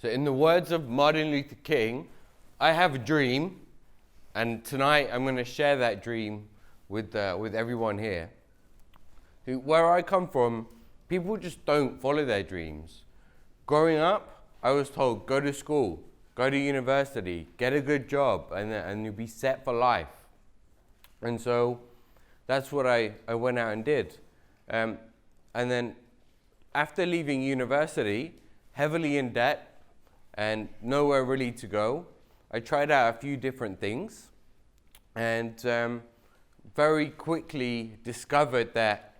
So in the words of Martin Luther King, I have a dream, and tonight I'm going to share that dream with everyone here. Where I come from, people just don't follow their dreams. Growing up, I was told, go to school, go to university, get a good job, and you'll be set for life. And so that's what I went out and did. And then after leaving university, heavily in debt and nowhere really to go, I tried out a few different things and very quickly discovered that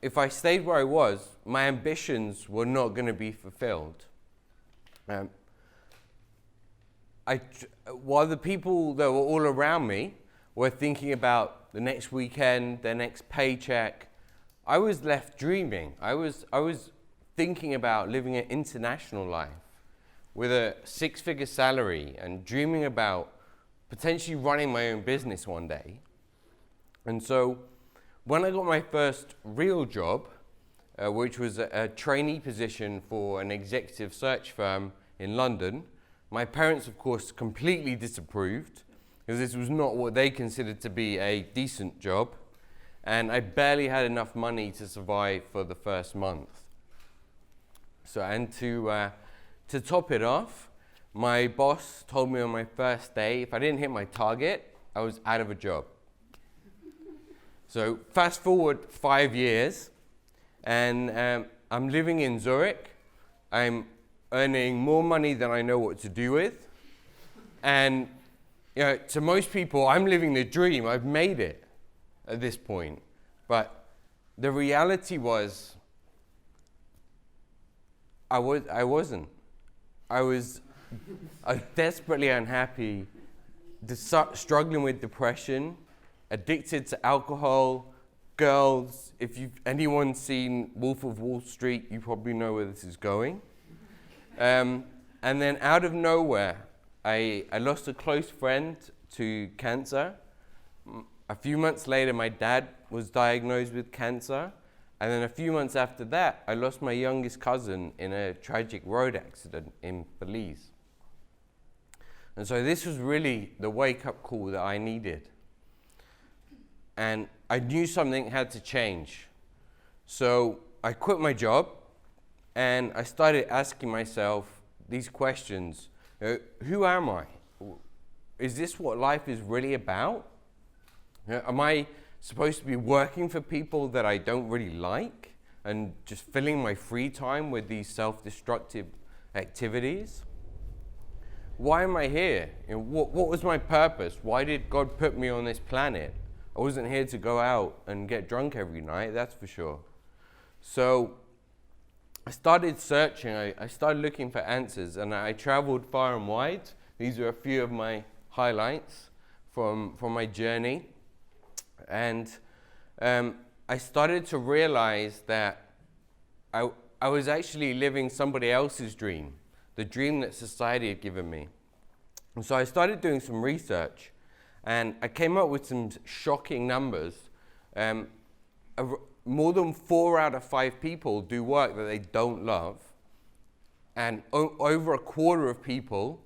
if I stayed where I was, my ambitions were not going to be fulfilled. While the people that were all around me were thinking about the next weekend, their next paycheck, I was left dreaming. I was thinking about living an international life with a six-figure salary and dreaming about potentially running my own business one day. And so when I got my first real job, which was a trainee position for an executive search firm in London, my parents, of course, completely disapproved because this was not what they considered to be a decent job, and I barely had enough money to survive for the first month. So, and to top it off, my boss told me on my first day, if I didn't hit my target, I was out of a job. So fast forward 5 years, and I'm living in Zurich. I'm earning more money than I know what to do with. And to most people, I'm living the dream. I've made it at this point. But the reality was, I wasn't. I was desperately unhappy, struggling with depression, addicted to alcohol, girls. If anyone's seen Wolf of Wall Street, you probably know where this is going. And then out of nowhere, I lost a close friend to cancer. A few months later, my dad was diagnosed with cancer. And then a few months after that, I lost my youngest cousin in a tragic road accident in Belize. And so this was really the wake-up call that I needed. And I knew something had to change. So I quit my job, and I started asking myself these questions. Who am I? Is this what life is really about? Am I supposed to be working for people that I don't really like and just filling my free time with these self-destructive activities? Why am I here? What was my purpose? Why did God put me on this planet? I wasn't here to go out and get drunk every night, that's for sure. So I started searching, I started looking for answers, and I traveled far and wide. These are a few of my highlights from my journey. And I started to realize that I was actually living somebody else's dream, the dream that society had given me. And so I started doing some research, and I came up with some shocking numbers. More than 4 out of 5 people do work that they don't love, and over a quarter of people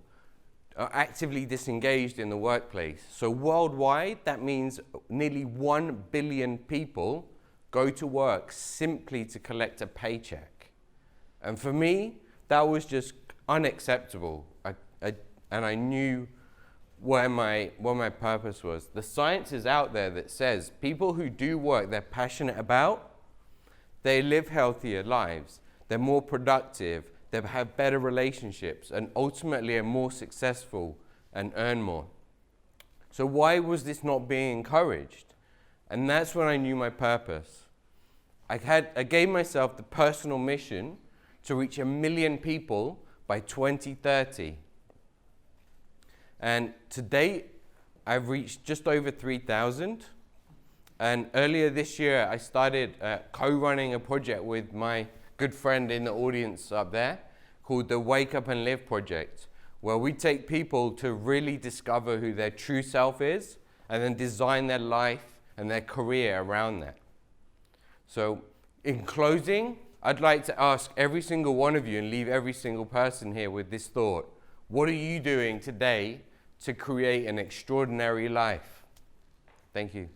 are actively disengaged in the workplace. So worldwide, that means nearly 1 billion people go to work simply to collect a paycheck. And for me, that was just unacceptable. And I knew where my purpose was. The science is out there that says people who do work they're passionate about, they live healthier lives, they're more productive, they have better relationships, and ultimately are more successful and earn more. So why was this not being encouraged? And that's when I knew my purpose. I gave myself the personal mission to reach 1 million people by 2030. And to date, I've reached just over 3,000. And earlier this year, I started co-running a project with my good friend in the audience up there called the Wake Up and Live Project, where we take people to really discover who their true self is and then design their life and their career around that. So in closing, I'd like to ask every single one of you and leave every single person here with this thought. What are you doing today to create an extraordinary life? Thank you.